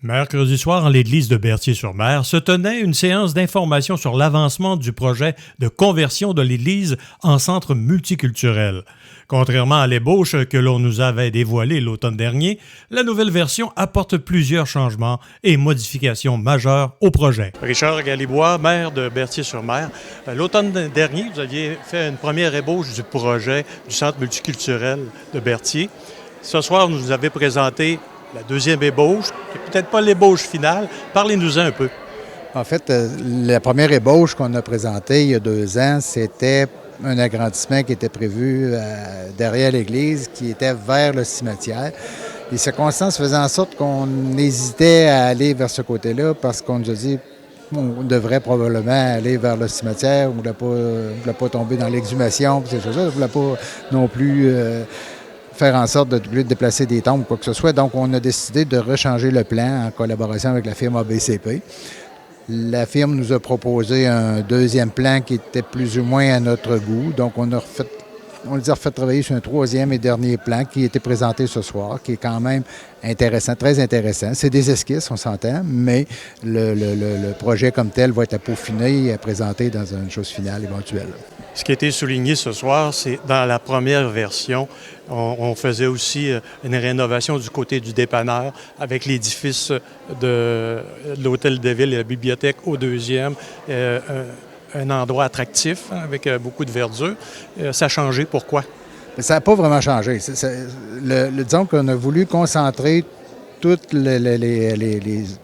Mercredi soir, en l'église de Berthier-sur-Mer, se tenait une séance d'information sur l'avancement du projet de conversion de l'église en centre multiculturel. Contrairement à l'ébauche que l'on nous avait dévoilée l'automne dernier, la nouvelle version apporte plusieurs changements et modifications majeures au projet. Richard Galibois, maire de Berthier-sur-Mer, l'automne dernier, vous aviez fait une première ébauche du projet du centre multiculturel de Berthier. Ce soir, vous nous avez présenté la deuxième ébauche, qui n'est peut-être pas l'ébauche finale. Parlez-nous-en un peu. En fait, la première ébauche qu'on a présentée il y a 2 ans, c'était un agrandissement qui était prévu derrière l'église, qui était vers le cimetière. Les circonstances faisaient en sorte qu'on hésitait à aller vers ce côté-là parce qu'on nous a dit on devrait probablement aller vers le cimetière. On ne voulait pas tomber dans l'exhumation, ces choses-là. On ne voulait pas non plus faire en sorte de déplacer des tombes ou quoi que ce soit. Donc, on a décidé de rechanger le plan en collaboration avec la firme ABCP. La firme nous a proposé un deuxième plan qui était plus ou moins à notre goût. Donc, on les a refait travailler sur un troisième et dernier plan qui a été présenté ce soir, qui est quand même intéressant, très intéressant. C'est des esquisses, on s'entend, mais le projet comme tel va être à peaufiner et à présenter dans une chose finale éventuelle. Ce qui a été souligné ce soir, c'est dans la première version, on faisait aussi une rénovation du côté du dépanneur avec l'édifice de l'hôtel de ville et la bibliothèque au deuxième. Un endroit attractif avec beaucoup de verdure. Ça a changé, pourquoi? Mais ça n'a pas vraiment changé. Disons qu'on a voulu concentrer toutes les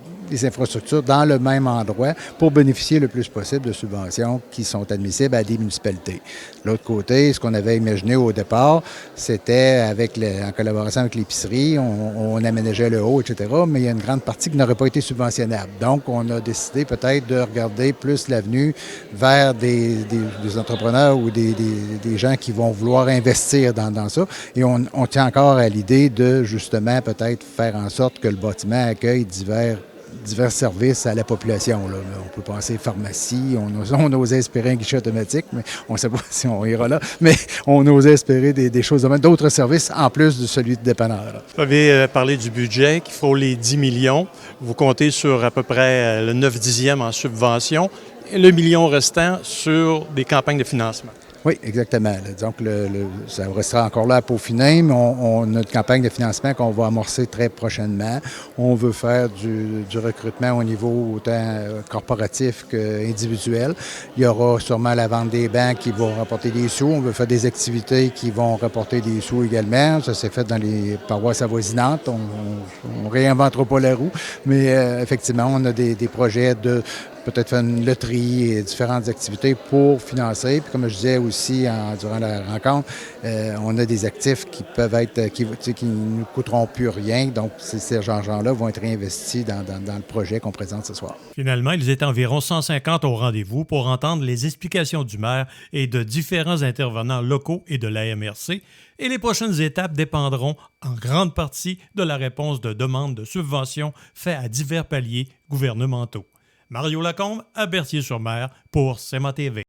infrastructures dans le même endroit pour bénéficier le plus possible de subventions qui sont admissibles à des municipalités. L'autre côté, ce qu'on avait imaginé au départ, c'était en collaboration avec l'épicerie, on aménageait le haut, etc., mais il y a une grande partie qui n'aurait pas été subventionnable. Donc, on a décidé peut-être de regarder plus l'avenue vers des entrepreneurs ou des gens qui vont vouloir investir dans ça. Et on tient encore à l'idée de, justement, peut-être faire en sorte que le bâtiment accueille divers services à la population. Là. On peut penser pharmacie, on osait espérer un guichet automatique, mais on ne sait pas si on ira là, mais on osait espérer des choses de même, d'autres services en plus de celui de dépanneur. Vous avez parlé du budget, qu'il faut les 10 millions. Vous comptez sur à peu près le 9/10 en subvention et le million restant sur des campagnes de financement. Oui, exactement. Donc, ça restera encore là à peaufiner, mais on a une campagne de financement qu'on va amorcer très prochainement. On veut faire du recrutement au niveau autant corporatif qu'individuel. Il y aura sûrement la vente des bancs qui vont rapporter des sous. On veut faire des activités qui vont rapporter des sous également. Ça s'est fait dans les paroisses avoisinantes. On ne réinventera pas la roue, mais effectivement, on a des projets de peut-être faire une loterie et différentes activités pour financer. Puis comme je disais aussi durant la rencontre, on a des actifs qui peuvent être, qui ne nous coûteront plus rien. Donc, ces gens-là vont être réinvestis dans le projet qu'on présente ce soir. Finalement, ils étaient environ 150 au rendez-vous pour entendre les explications du maire et de différents intervenants locaux et de la MRC. Et les prochaines étapes dépendront en grande partie de la réponse de demandes de subventions faites à divers paliers gouvernementaux. Mario Lacombe à Berthier-sur-Mer pour CMA TV.